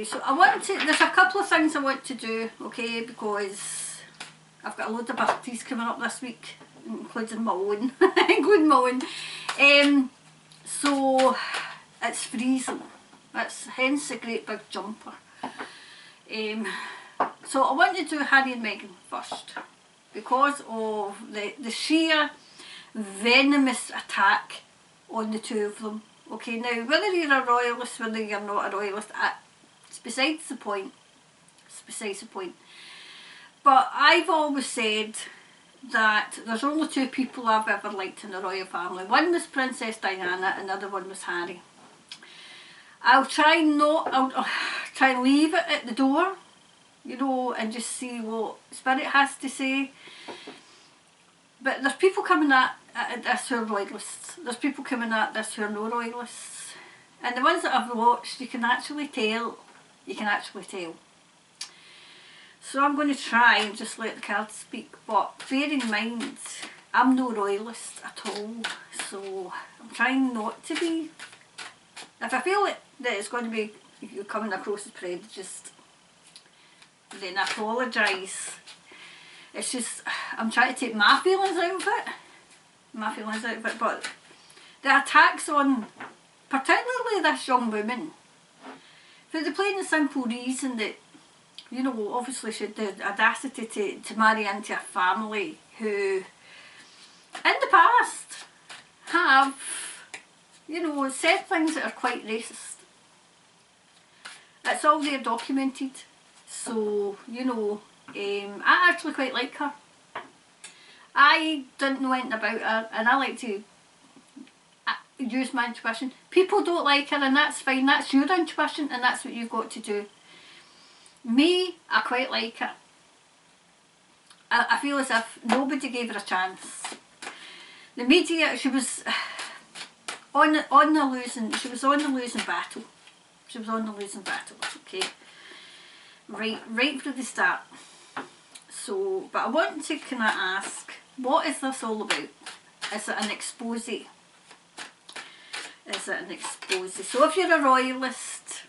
anyway, so I want to, there's a couple of things I want to do, okay, because I've got a load of birthdays coming up this week, including my own, including my own. So it's freezing, that's hence the great big jumper. So I want to do Harry and Meghan first, because of the sheer venomous attack on the two of them. Okay, now whether you're a royalist, whether you're not a royalist, it's besides the point. It's besides the point. But I've always said that there's only two people I've ever liked in the royal family. One was Princess Diana and the other one was Harry. I'll try and leave it at the door, you know, and just see what Spirit has to say. But there's people coming at this who are royalists. There's people coming at this who are no royalists. And the ones that I've watched, you can actually tell. You can actually tell. So I'm going to try and just let the cards speak. But bear in mind, I'm no royalist at all. So I'm trying not to be. If I feel that it's going to be, if you're coming across as prejudiced, then I apologise. It's just, I'm trying to take my feelings out of it. But the attacks on, particularly this young woman, for the plain and simple reason that, you know, obviously she had the audacity to marry into a family who, in the past, have, you know, said things that are quite racist. It's all there documented. So, you know, I actually quite like her. I didn't know anything about her, and I like to use my intuition. People don't like her, and that's fine. That's your intuition, and that's what you've got to do. Me, I quite like her. I feel as if nobody gave her a chance. The media, she was on the losing battle. She was on the losing battle, okay. Right from the start. So, but I want to kind of ask, what is this all about? Is it an expose? Is it an expose? So if you're a royalist,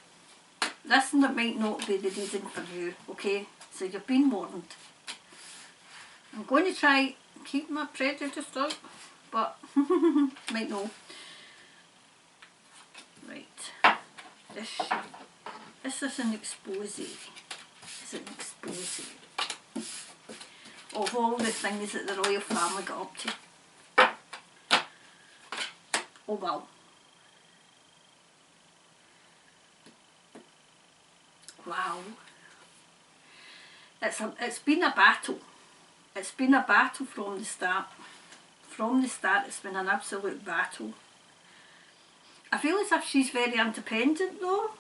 this might not be the reading for you, okay? So you've been warned. I'm going to try and keep my prejudice out, but might not. Right. This is an expose. It's an expose of all the things that the royal family got up to. Oh well. Wow. It's been a battle. It's been a battle from the start. From the start it's been an absolute battle. I feel as if she's very independent though.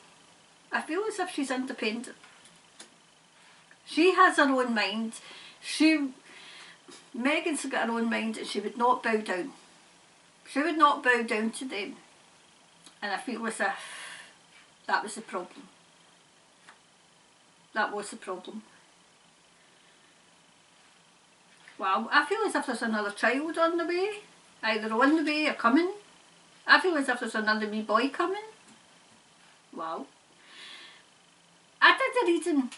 I feel as if she's independent. She has her own mind. Meghan's got her own mind, and she would not bow down. She would not bow down to them. And I feel as if that was the problem. That was the problem. Wow, I feel as if there's another child on the way. Either on the way or coming. I feel as if there's another wee boy coming. Wow. I did a reading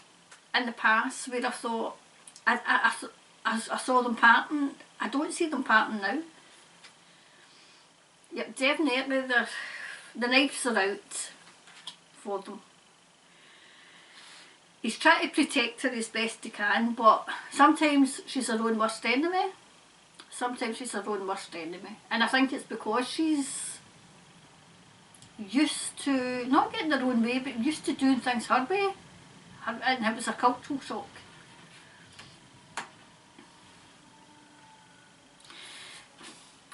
in the past where I thought, I saw them parting. I don't see them parting now. Yep, definitely the knives are out for them. He's trying to protect her as best he can, but sometimes she's her own worst enemy. Sometimes she's her own worst enemy. And I think it's because she's used to, not getting her own way, but used to doing things her way. And it was a cultural shock.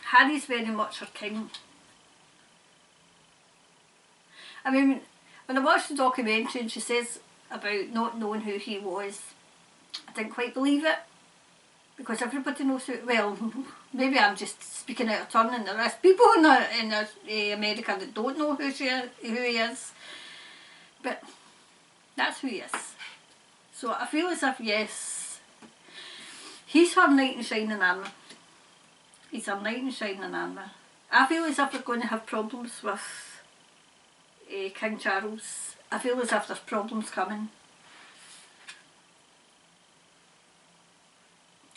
Harry's very much her king. I mean, when I watched the documentary and she says about not knowing who he was, I didn't quite believe it. Because everybody knows who, well, maybe I'm just speaking out of turn, and there is people in America that don't know who he is. But that's who he is. So I feel as if, yes, he's her knight in shining armour. He's her knight in shining armour. I feel as if we're going to have problems with King Charles I feel as if there's problems coming.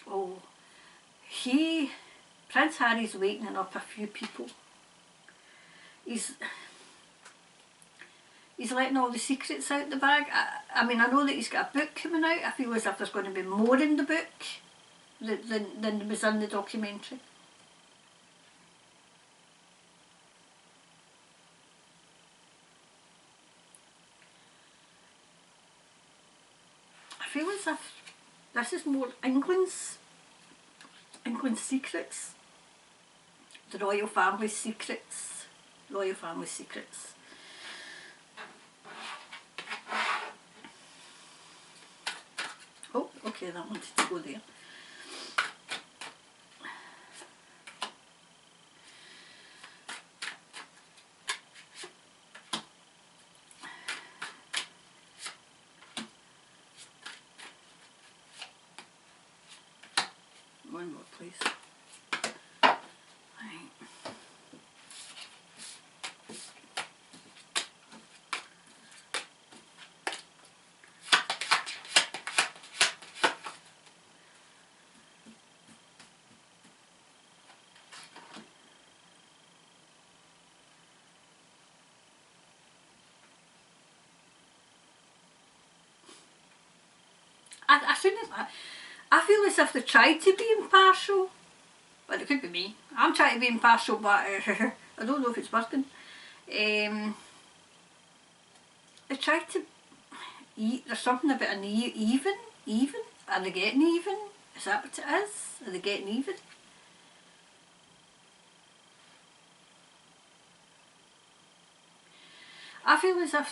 Oh, Prince Harry's wakening up a few people. He's letting all the secrets out the bag. I mean, I know that he's got a book coming out. I feel as if there's going to be more in the book than was in the documentary. I feel as if this is more England's secrets. The royal family's secrets. Royal family secrets. Oh, okay, that wanted to go there. One more, please. Right. I shouldn't. I feel as if they tried to be impartial, but it could be me. I'm trying to be impartial, but I don't know if it's working. They tried to eat. There's something about an even. Are they getting even? Is that what it is? Are they getting even? I feel as if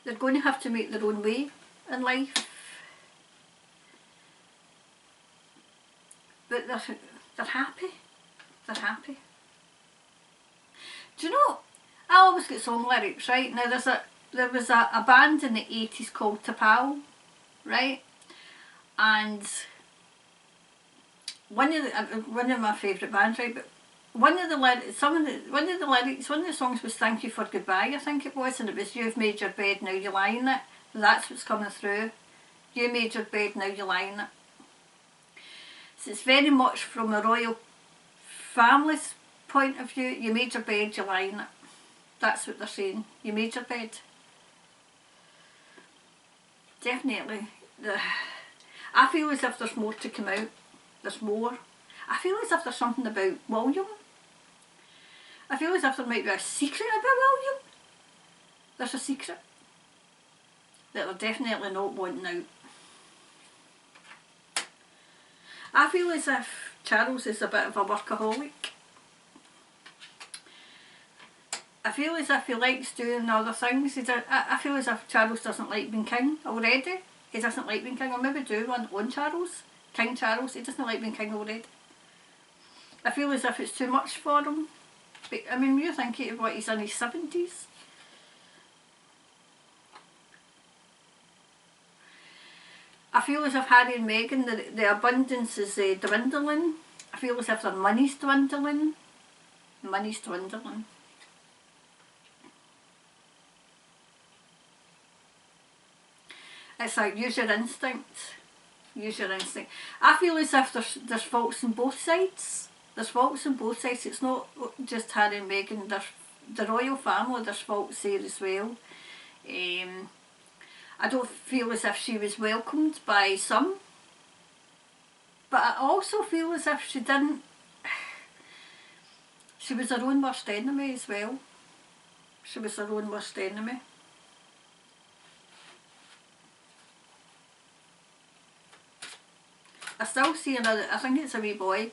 they're going to have to make their own way in life. But they're happy. They're happy. Do you know, I always get song lyrics, right? Now there was a band in the 80s called Tapal, right? And one of my favourite bands, right? But one of the songs was "Thank You for Goodbye," I think it was, and it was "You've made your bed, now you lie in it." That's what's coming through. You made your bed, now you lie in it. So it's very much from a royal family's point of view. You made your bed, you lie in it. That's what they're saying. You made your bed. Definitely. I feel as if there's more to come out. There's more. I feel as if there's something about William. I feel as if there might be a secret about William. There's a secret that they're definitely not wanting out. I feel as if Charles is a bit of a workaholic. I feel as if he likes doing other things. I feel as if Charles doesn't like being king already. He doesn't like being king. I'll maybe do one on Charles. King Charles. He doesn't like being king already. I feel as if it's too much for him. But, I mean, you're thinking of what, he's in his 70s. I feel as if Harry and Meghan, the abundance is dwindling. I feel as if their money's dwindling. Money's dwindling. It's like, use your instinct. Use your instinct. I feel as if there's faults on both sides. There's faults on both sides. It's not just Harry and Meghan. There's the royal family, there's faults there as well. I don't feel as if she was welcomed by some. But I also feel as if she didn't. She was her own worst enemy as well. She was her own worst enemy. I still see another, I think it's a wee boy.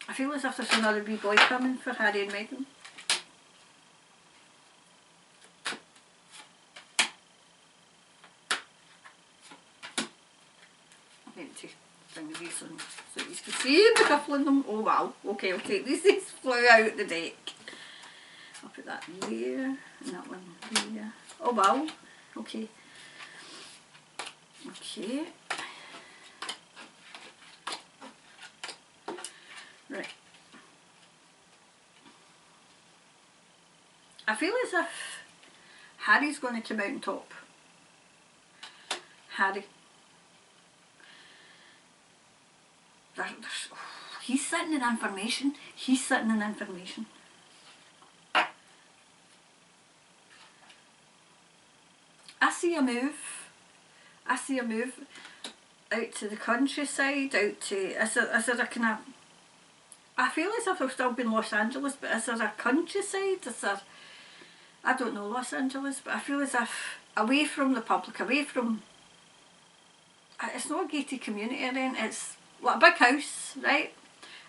I feel as if there's another wee boy coming for Harry and Meghan. I need to bring these on so you can see the couple of them. Oh wow, okay, I'll take these flew out the deck. I'll put that there, and that one there. Oh wow, okay. Okay. Right. I feel as if Harry's going to come out on top. Harry. He's sitting in information. He's sitting in information. I see a move. I see a move out to the countryside, out to, is there a kind of, I feel as if they'll still be in Los Angeles, but is there a countryside? Is there, I don't know Los Angeles, but I feel as if away from the public, away from, it's not a gated community or anything, it's like a big house, right?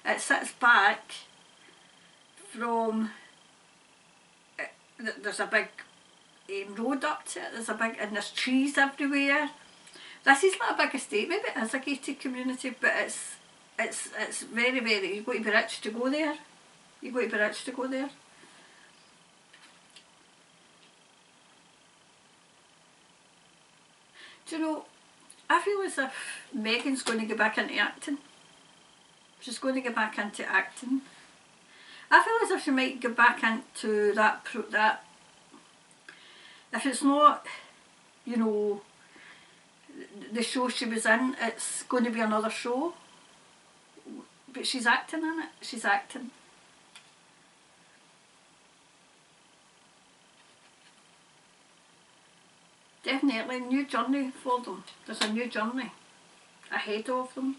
It sits back from, there's a big road up to it, and there's trees everywhere. This is like a big estate, maybe it is a gated community, but it's very, very, you've got to be rich to go there. You've got to be rich to go there. Do you know, I feel as if Meghan's going to go back into acting. She's going to go back into acting. I feel as if she might go back into that, if it's not, you know, the show she was in, it's going to be another show. But she's acting in it, she's acting. Definitely a new journey for them. There's a new journey ahead of them.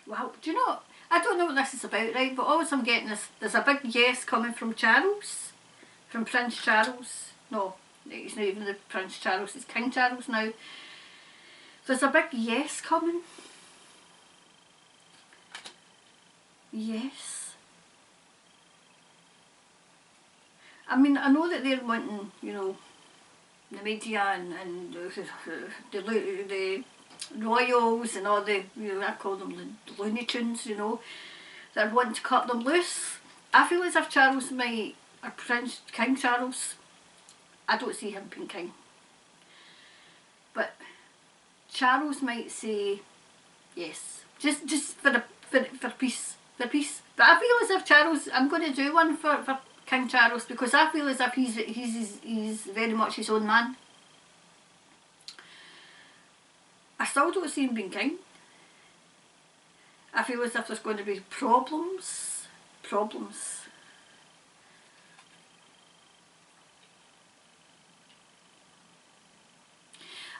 Wow, do you know, I don't know what this is about, right, but all I'm getting is there's a big yes coming from Charles, from Prince Charles. No, he's not even the Prince Charles, it's King Charles now. There's a big yes coming. Yes. I mean, I know that they're wanting, you know, the media and the royals and all the, you know, I call them the Looney Tunes, you know, that are wanting to cut them loose. I feel as if Charles might, or Prince, King Charles, I don't see him being king, but Charles might say yes, just for peace, for peace. But I feel as if Charles, I'm going to do one for King Charles, because I feel as if he's very much his own man. I still don't see him being king. I feel as if there's going to be problems.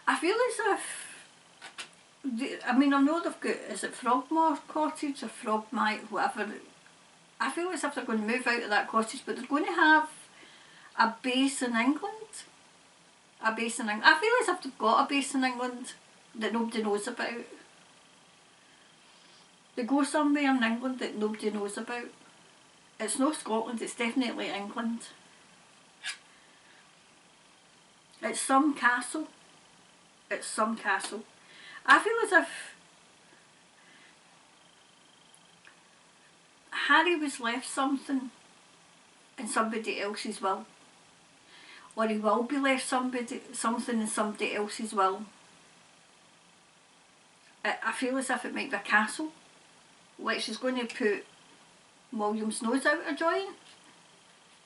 I feel as if, I mean, I know they've got, is it Frogmore Cottage or Frogmite, whatever. I feel as if they're going to move out of that cottage, but they're going to have a base in England. A base in England. I feel as if they've got a base in England that nobody knows about. They go somewhere in England that nobody knows about. It's not Scotland, it's definitely England. It's some castle. It's some castle. I feel as if Harry was left something in somebody else's will. Or he will be left something in somebody else's will. I feel as if it might be a castle, like she's going to put William's nose out of joint.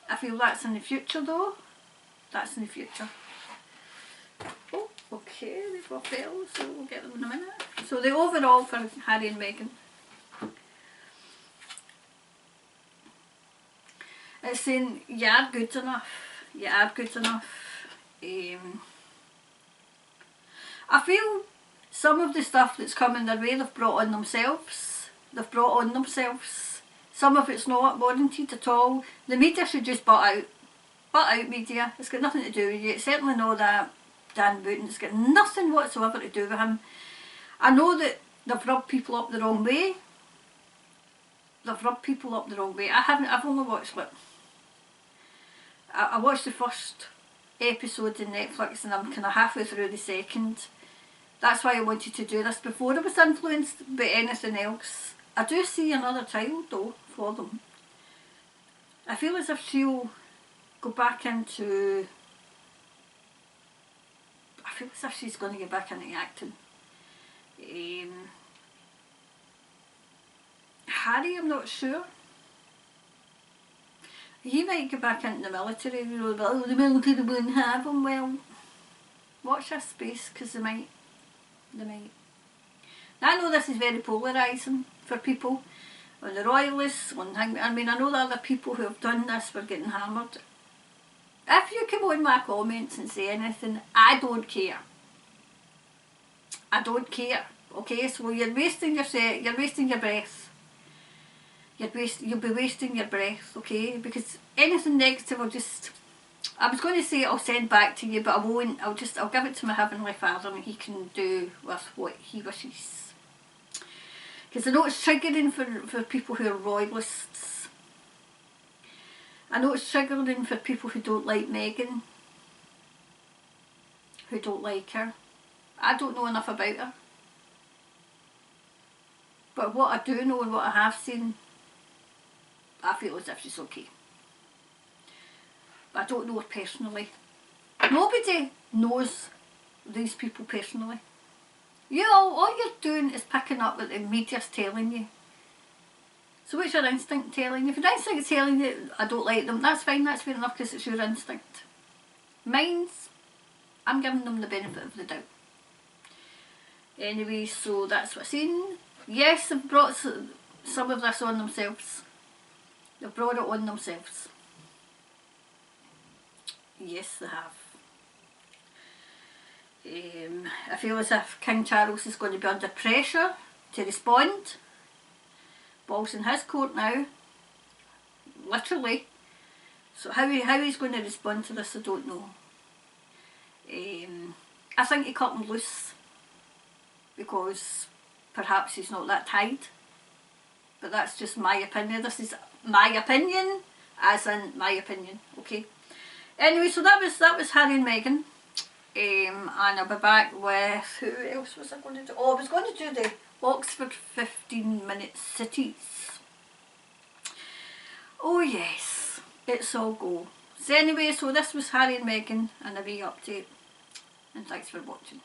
I feel that's in the future though. That's in the future. Oh, okay, they've got bells, so we'll get them in a minute. So the overall for Harry and Meghan. It's saying, you are good enough. You are good enough. I feel some of the stuff that's coming their way they've brought on themselves. They've brought on themselves. Some of it's not warranted at all. The media should just butt out. Butt out, media. It's got nothing to do with you. It's certainly not that Dan Booten. It's got nothing whatsoever to do with him. I know that they've rubbed people up the wrong way. They've rubbed people up the wrong way. I've only watched it. I watched the first episode in Netflix and I'm kind of halfway through the second. That's why I wanted to do this before I was influenced by anything else. I do see another child though for them. I feel as if she'll go back into, I feel as if she's going to get back into acting. Harry, I'm not sure. He might go back into the military, you know, but oh, the military won't have him. Well, watch this space, because they might. They might. I know this is very polarising for people. On the royalists, I mean, I know the other people who have done this were getting hammered. If you come on my comments and say anything, I don't care. I don't care. Okay, so you're wasting you're wasting your breath. You'll be wasting your breath, okay? Because anything negative I was going to say I'll send back to you, but I won't. I'll give it to my Heavenly Father and He can do with what He wishes. Because I know it's triggering for people who are royalists. I know it's triggering for people who don't like Meghan, who don't like her. I don't know enough about her. But what I do know and what I have seen, I feel as if she's okay. But I don't know her personally. Nobody knows these people personally. All you're doing is picking up what the media's telling you. So what's your instinct telling you? If your instinct's telling you I don't like them, that's fine, that's fair enough, because it's your instinct. Mine's, I'm giving them the benefit of the doubt. Anyway, so that's what I've seen. Yes, they've brought some of this on themselves. They've brought it on themselves. Yes, they have. I feel as if King Charles is going to be under pressure to respond. Ball's in his court now, literally. So how he's going to respond to this, I don't know. I think he cut him loose because perhaps he's not that tied. But that's just my opinion. This is my opinion, as in my opinion. Okay. Anyway, so that was Harry and Meghan. And I'll be back with, who else was I going to do? Oh, I was going to do the Oxford 15-minute cities. Oh yes, it's all go. So anyway, so this was Harry and Meghan and a wee update. And thanks for watching.